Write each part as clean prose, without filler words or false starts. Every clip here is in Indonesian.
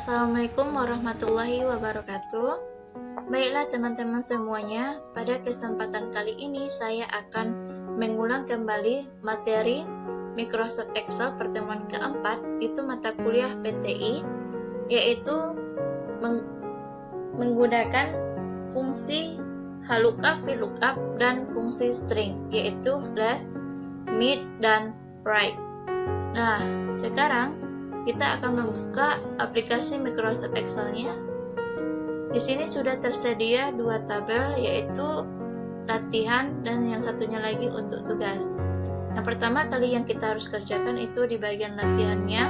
Assalamualaikum warahmatullahi wabarakatuh. Baiklah teman-teman semuanya, pada kesempatan kali ini saya akan mengulang kembali materi Microsoft Excel pertemuan keempat, itu mata kuliah PTI, yaitu menggunakan fungsi lookup, VLOOKUP, dan fungsi string, yaitu left, mid, dan right. Nah, sekarang kita akan membuka aplikasi Microsoft Excel-nya. Di sini sudah tersedia dua tabel, yaitu latihan dan yang satunya lagi untuk tugas. Yang pertama kali yang kita harus kerjakan itu di bagian latihannya,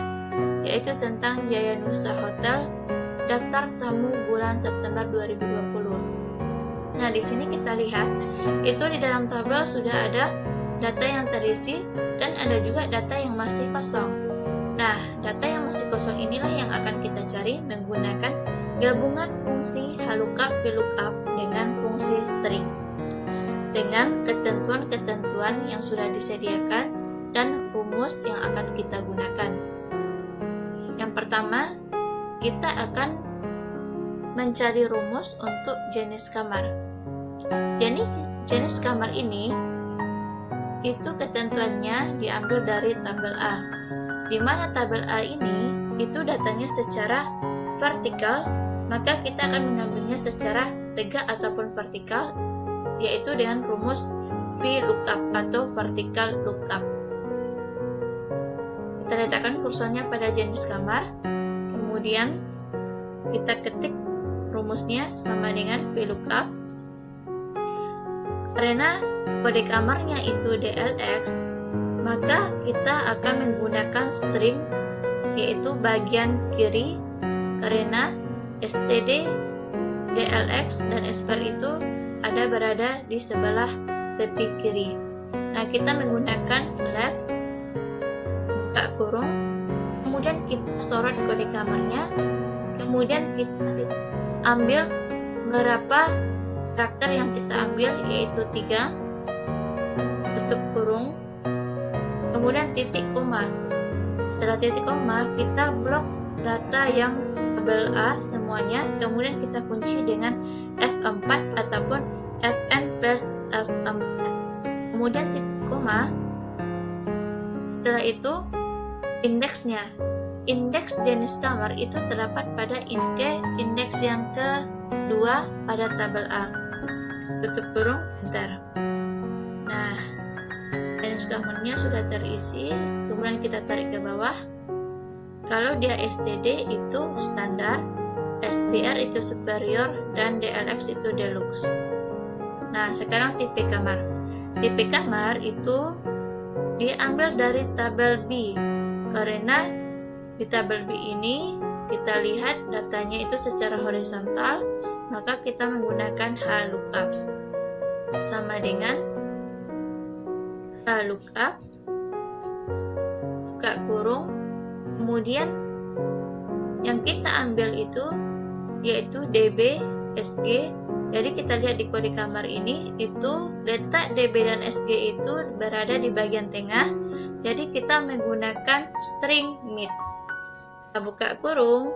yaitu tentang Jaya Nusa Hotel, daftar tamu bulan September 2020. Nah, di sini kita lihat, itu di dalam tabel sudah ada data yang terisi dan ada juga data yang masih kosong. Nah, data yang masih kosong inilah yang akan kita cari menggunakan gabungan fungsi lookup, VLOOKUP dengan fungsi string dengan ketentuan-ketentuan yang sudah disediakan dan rumus yang akan kita gunakan. Yang pertama, kita akan mencari rumus untuk jenis kamar. Jadi, jenis kamar ini itu ketentuannya diambil dari tabel A, di mana tabel A ini itu datanya secara vertikal, maka kita akan mengambilnya secara tegak ataupun vertikal, yaitu dengan rumus VLOOKUP atau vertical lookup. Kita letakkan kursornya pada jenis kamar, kemudian kita ketik rumusnya sama dengan VLOOKUP. Karena kode kamarnya itu DLX, maka kita akan menggunakan string, yaitu bagian kiri, karena std, DLX, dan SPAR itu berada di sebelah tepi kiri. Nah, kita menggunakan left, buka kurung, kemudian kita sorot kode kamarnya, kemudian kita ambil berapa karakter yang kita ambil, yaitu 3, tutup kurung, kemudian titik koma. Setelah titik koma, kita blok data yang tabel A semuanya, kemudian kita kunci dengan F4 ataupun Fn plus F4. Kemudian titik koma. Setelah itu, indeksnya. Indeks jenis kamar itu terdapat pada indeks yang kedua pada tabel A. Tutup kurung, enter. Nah, jenis kamarnya sudah terisi, kemudian kita tarik ke bawah. Kalau dia STD itu standar, SPR itu superior, dan DLX itu deluxe. Nah, sekarang tipe kamar. Tipe kamar itu diambil dari tabel B, karena di tabel B ini kita lihat datanya itu secara horizontal, maka kita menggunakan lookup sama dengan lookup, buka kurung, kemudian yang kita ambil itu yaitu DB, SG. Jadi kita lihat di kode kamar ini itu letak DB dan SG itu berada di bagian tengah, jadi kita menggunakan string mid. Kita buka kurung,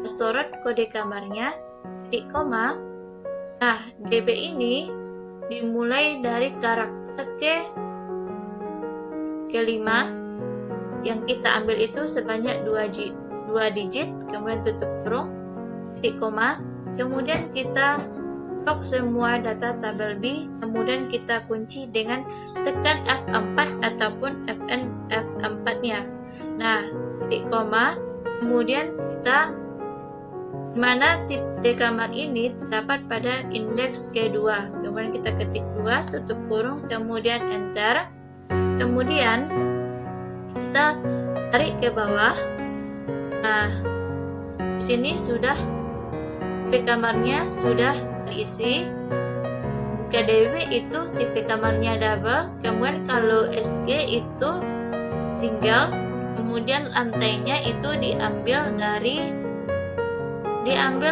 kita sorot kode kamarnya, titik koma. Nah, DB ini dimulai dari karakter kelima, yang kita ambil itu sebanyak 2 digit, kemudian tutup kurung, titik koma, kemudian kita blok semua data tabel B, kemudian kita kunci dengan tekan F4 ataupun F4-nya. Nah, titik koma, kemudian kita mana tipe kamar ini terdapat pada indeks kedua, kemudian kita ketik 2, tutup kurung, kemudian enter. Kemudian kita tarik ke bawah. Nah, di sini sudah tipe kamarnya sudah terisi. Jika DB itu tipe kamarnya double, kemudian kalau SG itu single, kemudian lantainya itu diambil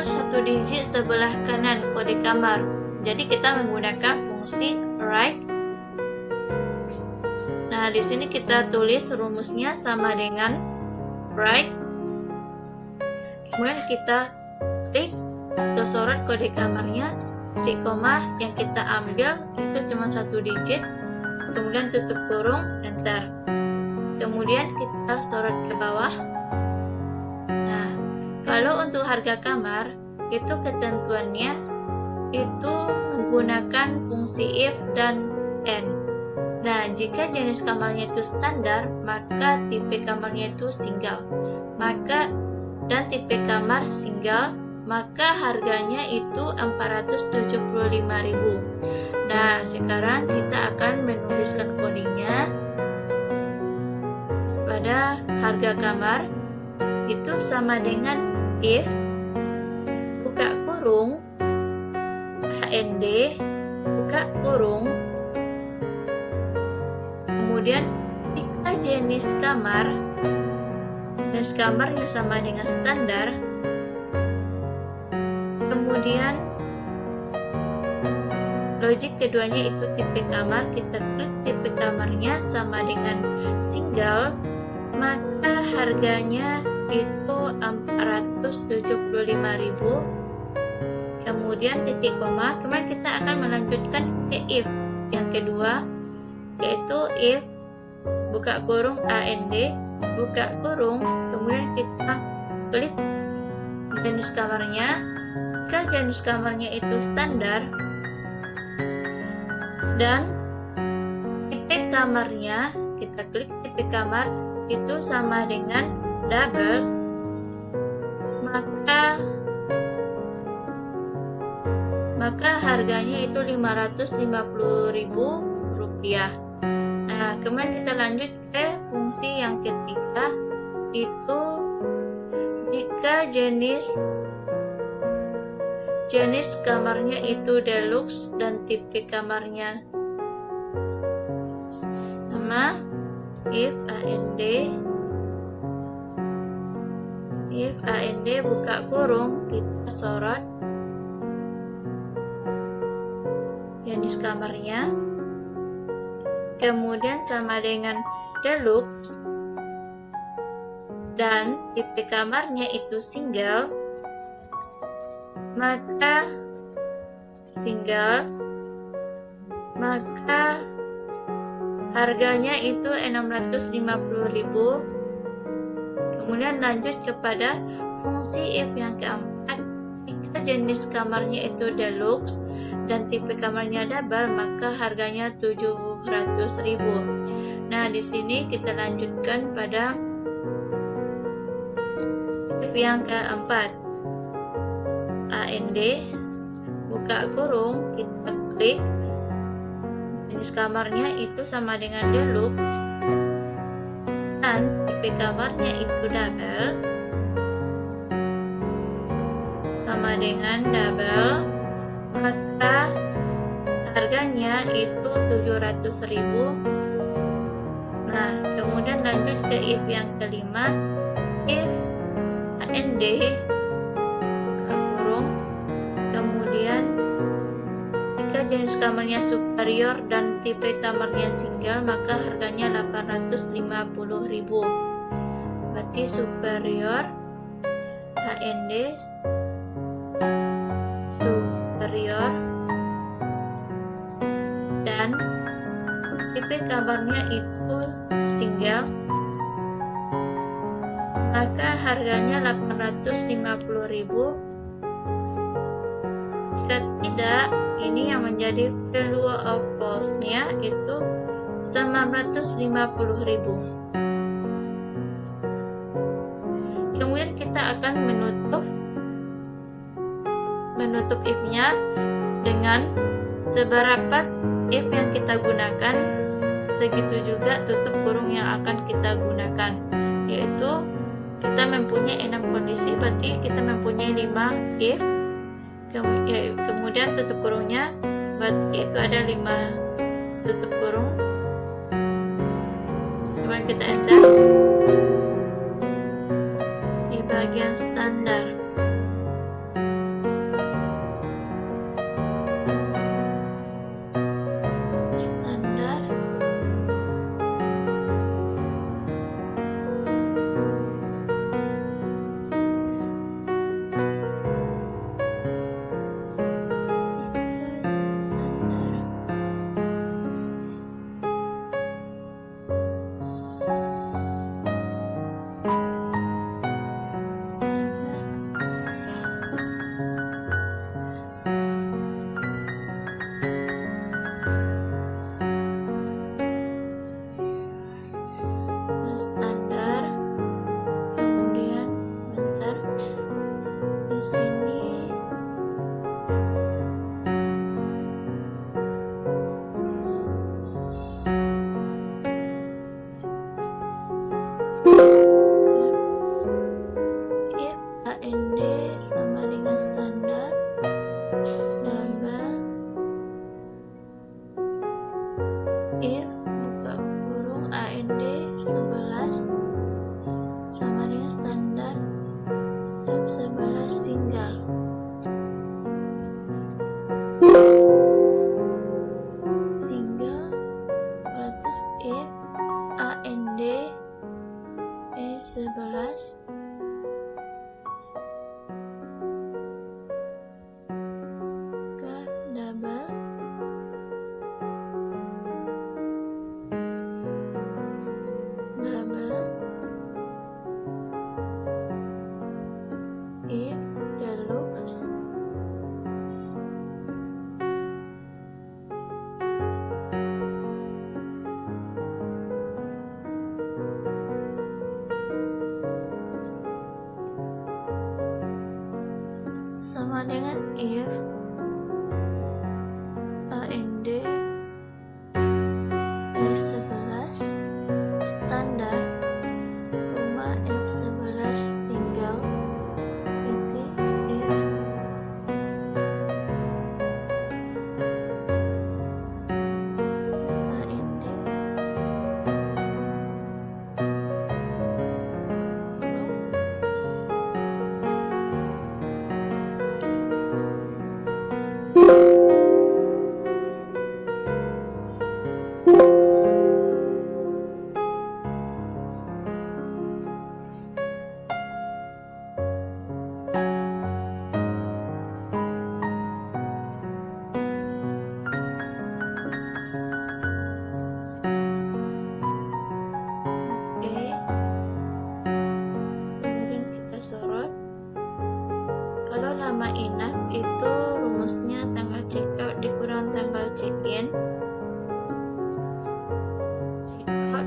1 digit sebelah kanan kode kamar. Jadi kita menggunakan fungsi right. Nah, di sini kita tulis rumusnya sama dengan right. kemudian kita klik atau sorot kode kamarnya, titik koma yang kita ambil itu cuma 1 digit, kemudian tutup kurung, enter. Kemudian kita sorot ke bawah. Nah, kalau untuk harga kamar itu ketentuannya itu menggunakan fungsi if dan and. Nah, jika jenis kamarnya itu standar, maka tipe kamarnya itu single. Dan tipe kamar single, maka harganya itu 475.000. Nah, sekarang kita akan menuliskan kodenya pada harga kamar itu sama dengan if buka kurung AND buka kurung, kemudian jika jenis kamarnya sama dengan standar, kemudian logik keduanya itu tipe kamar, kita klik tipe kamarnya sama dengan single, maka harganya itu 475.000. Kemudian titik koma, kemudian kita akan melanjutkan ke if yang kedua, yaitu if buka kurung AND buka kurung, kemudian kita klik jenis kamarnya. Jika jenis kamarnya itu standar dan tipe kamarnya, kita klik tipe kamar itu sama dengan double, maka harganya itu 550.000 rupiah. Nah, kemudian kita lanjut ke fungsi yang ketiga, itu jika jenis kamarnya itu deluxe dan tipe kamarnya sama, if AND buka kurung, kita sorot jenis kamarnya, kemudian sama dengan deluxe dan tipe kamarnya itu single, maka harganya itu 650.000. Kemudian lanjut kepada fungsi if yang keempat, jika jenis kamarnya itu deluxe dan tipe kamarnya double, maka harganya 700.000. Nah, di sini kita lanjutkan pada if yang keempat, AND buka kurung, kita klik jenis kamarnya itu sama dengan deluxe dan tipe kamarnya itu double sama dengan double, maka harganya itu 700.000. Nah, kemudian lanjut ke if yang kelima, if AND buka kurung, kemudian jika jenis kamarnya superior dan tipe kamarnya single, maka harganya 850.000. Berarti superior AND superior dan tipe kamarnya itu single, maka harganya 850.000. Jika tidak, ini yang menjadi value of loss-nya itu 950.000. Kemudian kita akan menutup if-nya dengan seberapa if yang kita gunakan, segitu juga tutup kurung yang akan kita gunakan, yaitu kita mempunyai 6 kondisi, berarti kita mempunyai 5 if, kemudian tutup kurungnya berarti itu ada 5 tutup kurung, kemudian kita enter di bagian standar. AND sama dengan standar, double, if buka kurung AND 11 sama dengan standar, F11 single. Berarti if AND E11 ke double, if deluxe sama dengan if AND E11 standar, F11 single, titik if AND kemudian kita sorot. Kalau lama inap itu rumusnya tanggal check out dikurang tanggal check in,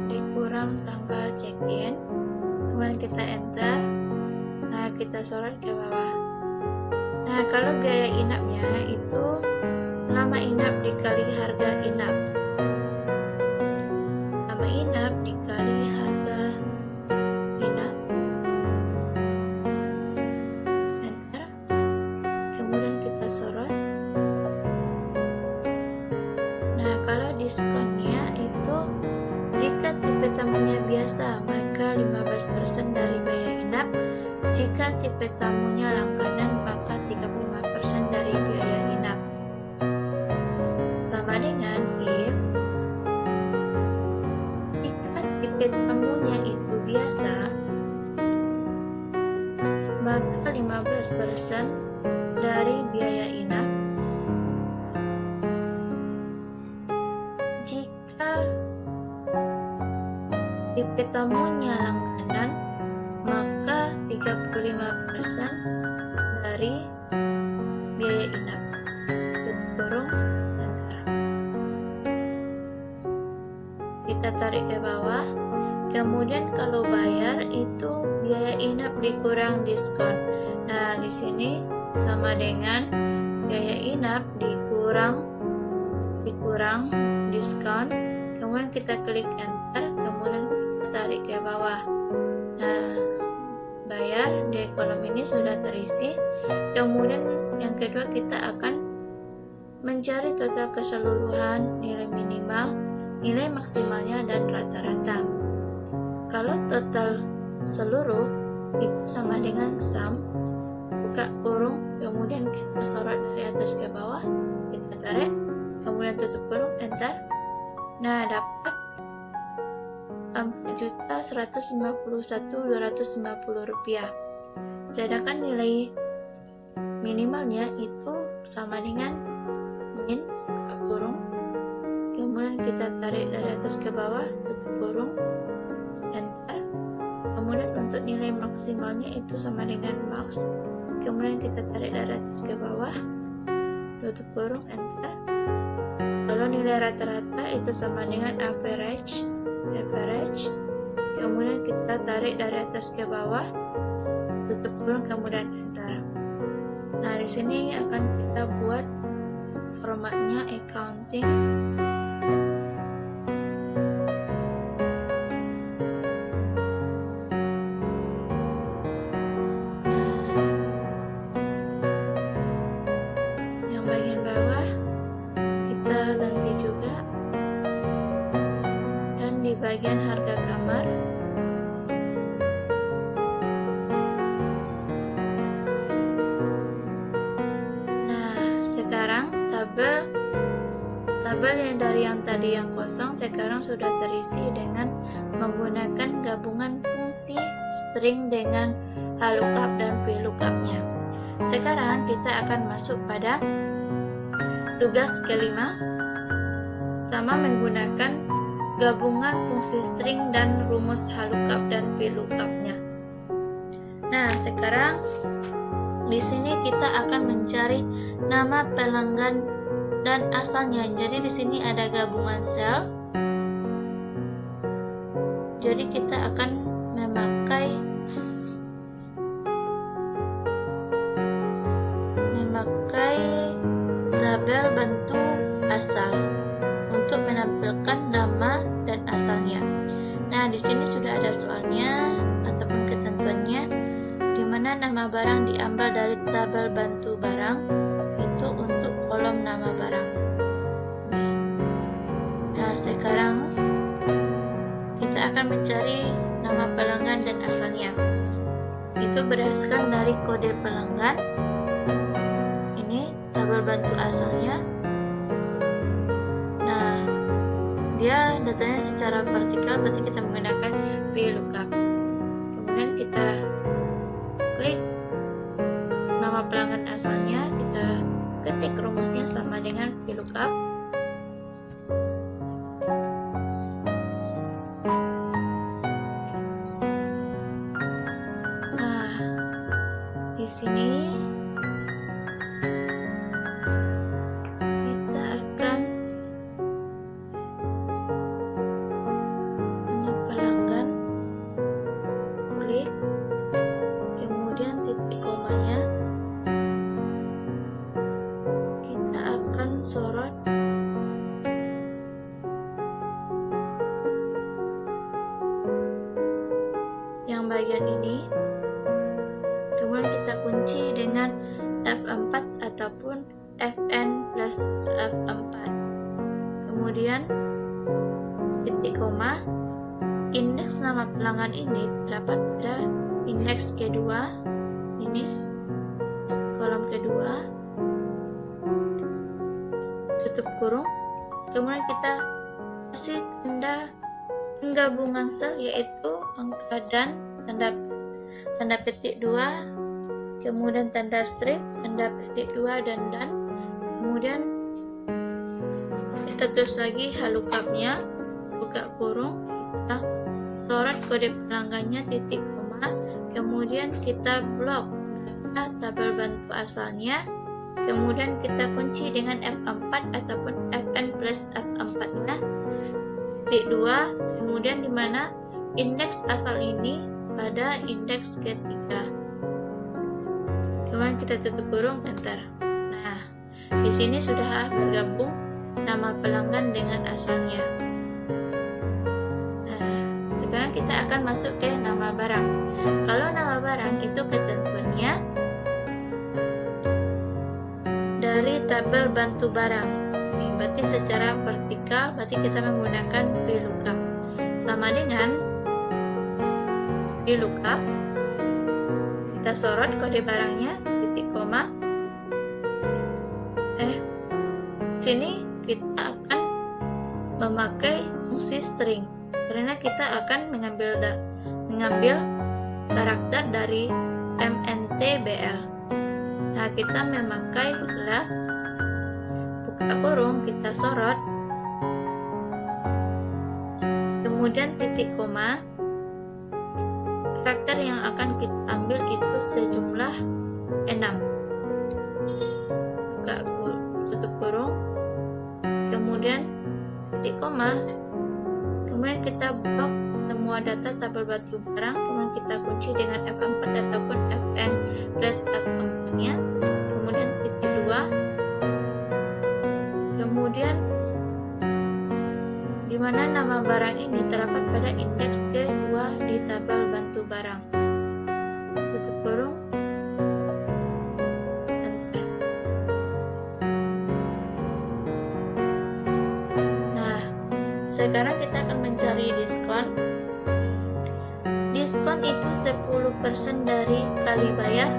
dikurang tanggal check in, kemudian kita enter. Nah, kita sorot ke bawah. Nah, kalau gaya inapnya itu lama inap dikali harga inap, lama inap dikali harga inap, enter, kemudian kita sorot. Nah, kalau diskonnya itu jika tipe tamunya biasa maka 15% dari biaya inap, jika tipe tamunya langganan maka 35% dari biaya inap. Sama dengan if jika tipe tamunya itu biasa maka 15% dari biaya inap, jika tipe tamunya langganan maka 35% dari biaya inap, tutup kurung, enter. Kita tarik ke bawah. Kemudian kalau bayar itu biaya inap dikurang diskon. Nah, di sini sama dengan biaya inap dikurang diskon. Kemudian kita klik enter, kemudian kita tarik ke bawah. Nah, bayar di kolom ini sudah terisi. Kemudian yang kedua kita akan mencari total keseluruhan, nilai minimal, nilai maksimalnya, dan rata-rata. Kalau total seluruh itu sama dengan sum, buka kurung, kemudian kita sorot dari atas ke bawah, kita tarik, kemudian tutup kurung, enter. Nah, dapat Rp4.151.250. Sedangkan nilai minimalnya itu sama dengan min, buka kurung, kemudian kita tarik dari atas ke bawah, tutup kurung, enter. Kemudian untuk nilai maksimalnya itu sama dengan max, kemudian kita tarik dari atas ke bawah, tutup kurung, enter. Kalau nilai rata-rata itu sama dengan average, kemudian kita tarik dari atas ke bawah, tutup kurung, kemudian enter. Nah, di sini akan kita buat formatnya accounting. Nah, tabel yang dari yang tadi yang kosong sekarang sudah terisi dengan menggunakan gabungan fungsi string dengan lookup dan VLOOKUP-nya. Sekarang kita akan masuk pada tugas kelima, sama menggunakan gabungan fungsi string dan rumus lookup dan VLOOKUP-nya. Nah, sekarang di sini kita akan mencari nama pelanggan dan asalnya. Jadi di sini ada gabungan sel. Jadi kita akan memakai tabel bentuk asal untuk menampilkan nama dan asalnya. Nah, di sini sudah ada soalnya ataupun ketentuannya, di mana nama barang diambil dari tabel bantu barang itu untuk kolom nama barang. Nah, sekarang kita akan mencari nama pelanggan dan asalnya. Itu berdasarkan dari kode pelanggan. Ini tabel bantu asalnya. Nah, dia datanya secara vertikal, berarti kita menggunakan VLOOKUP. Kemudian kita klik nama pelanggan asalnya, kita ketik rumusnya sama dengan VLOOKUP. Nah, di sini kita akan nama pelanggan, klik, kemudian titik komanya, kita akan sorot yang bagian ini, kemudian kita kunci dengan F4 ataupun Fn plus F4, kemudian titik koma. Indeks nama pelanggan ini terdapat pada indeks kedua, ini kolom kedua, tutup kurung, kemudian kita kasih tanda penggabungan sel yaitu angka dan tanda petik 2, kemudian tanda strip, tanda petik 2 dan kemudian kita tulis lagi lookup-nya, buka kurung, kita sorot kode pelanggannya titik koma, kemudian kita blok data tabel bantu asalnya, kemudian kita kunci dengan F4 ataupun Fn plus F4-nya, titik 2, kemudian di mana indeks asal ini pada indeks ketiga. Kemudian kita tutup kurung, enter. Nah, di sini sudah bergabung nama pelanggan dengan asalnya. Nah, sekarang kita akan masuk ke nama barang. Kalau nama barang itu ketentuannya dari tabel bantu barang. Ini berarti secara vertikal, berarti kita menggunakan VLOOKUP. Sama dengan VLOOKUP, kita sorot kode barangnya, titik koma. Sini kita akan memakai fungsi string karena kita akan mengambil karakter dari mntbl. Nah, kita memakai left, buka kurung, kita sorot, kemudian titik koma. Karakter yang akan kita ambil itu sejumlah 6. Buka tutup kurung, kemudian titik koma, kemudian kita blok semua data tabel bantu barang, kemudian kita kunci dengan F4 ataupun Fn plus F4-nya, kemudian titik 2, kemudian di mana nama barang ini terdapat pada indeks kedua di tabel bantu barang. Tutup kurung, enter. Nah, sekarang kita akan mencari diskon. Diskon itu 10% dari kali bayar,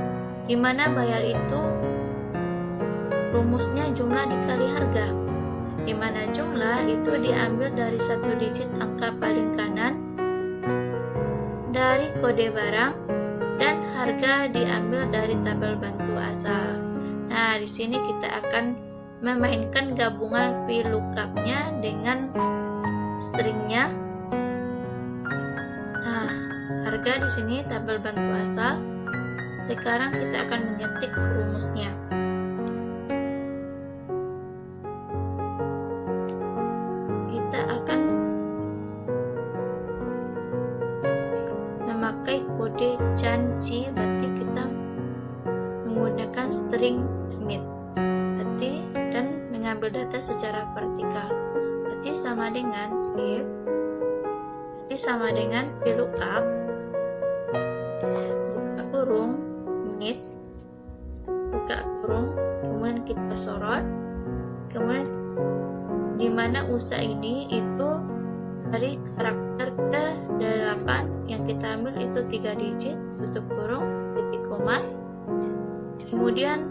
di mana bayar itu rumusnya jumlah dikali harga, di mana jumlah itu diambil dari satu digit angka paling kanan dari kode barang dan harga diambil dari tabel bantu asal. Nah, di sini kita akan memainkan gabungan VLOOKUP-nya dengan stringnya. Nah, harga di sini tabel bantu asal. Sekarang kita akan mengetik rumusnya. Kita akan memakai kode janji, berarti kita menggunakan string Smith, berarti dan mengambil data secara vertikal. Berarti sama dengan if, berarti sama dengan VLOOKUP buka kurung Smith, buka kurung, kemudian kita sorot, kemudian di mana usaha ini itu dari karakter ke 8 yang kita ambil itu 3 digit, tutup kurung, titik koma, kemudian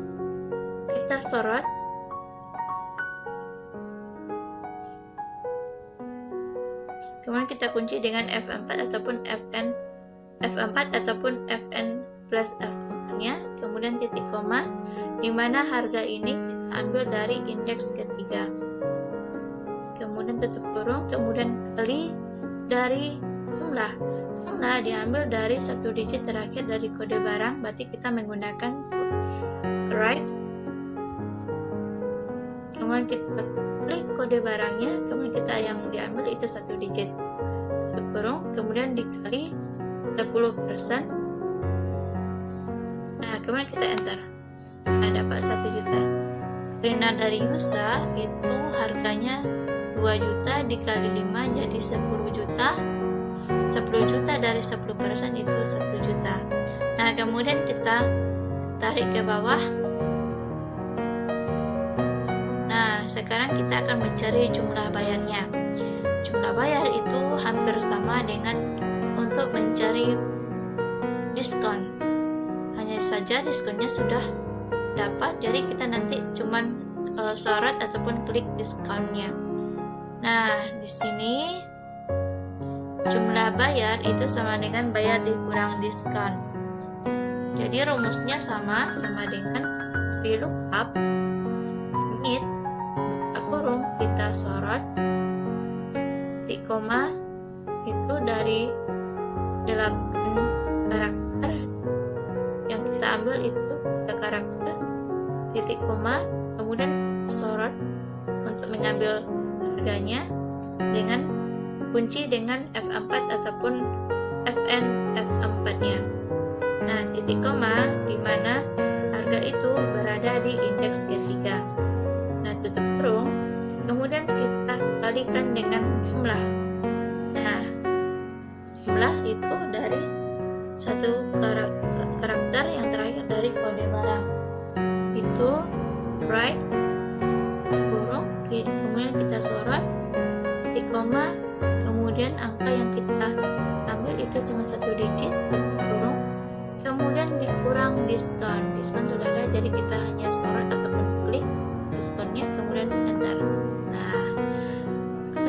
kita sorot, kemudian kita kunci dengan F4 ataupun Fn plus F4 nya, kemudian titik koma, di mana harga ini kita ambil dari indeks ketiga, kemudian tutup kurung, kemudian kali dari jumlah diambil dari satu digit terakhir dari kode barang, berarti kita menggunakan right, kemudian kita klik kode barangnya, kemudian kita yang diambil itu satu digit, tutup kurung, kemudian dikali 10%. Nah, kemudian kita enter. Nah, dapat 1 juta. Karena dari USA itu harganya 2 juta dikali 5 jadi 10 juta. 10 juta dari 10% itu 1 juta. Nah, kemudian kita tarik ke bawah. Nah, sekarang kita akan mencari jumlah bayarnya. Jumlah bayar itu hampir sama dengan untuk mencari diskon. Hanya saja diskonnya sudah dapat, jadi kita nanti cuman sorot ataupun klik diskonnya. Nah, di sini jumlah bayar itu sama dengan bayar dikurang diskon. Jadi rumusnya sama dengan VLOOKUP Meet, buka kurung, kita sorot, titik koma, itu dari 8 karakter yang kita ambil itu 3 karakter, titik koma, kemudian sorot untuk mengambil harganya dengan kunci dengan F4 ataupun F4 nya. Nah, titik koma di mana harga itu berada di indeks ketiga. Nah, tutup kurung, kemudian kita kalikan dengan jumlah. Nah, jumlah itu dari satu karakter yang terakhir dari kode barang itu right, kurung, kemudian kita sorot, titik koma, kemudian angka yang kita ambil itu cuma 1 digit, tutup kurung, kemudian dikurang diskon sudah ada, jadi kita hanya sorot ataupun klik diskonnya, kemudian enter. Nah,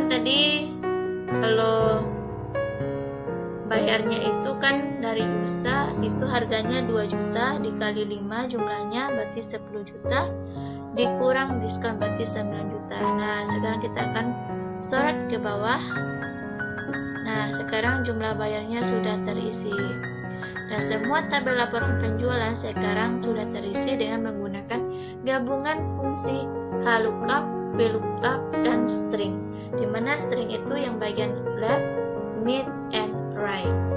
tadi kalau bayarnya itu kan dari USA itu harganya 2 juta dikali 5 jumlahnya berarti 10 juta dikurang diskon berarti 9 juta. Nah, sekarang kita akan sorot ke bawah. Nah, sekarang jumlah bayarnya sudah terisi. Dan semua tabel laporan penjualan sekarang sudah terisi dengan menggunakan gabungan fungsi HLOOKUP, VLOOKUP, dan string. Di mana string itu yang bagian left, mid, and right.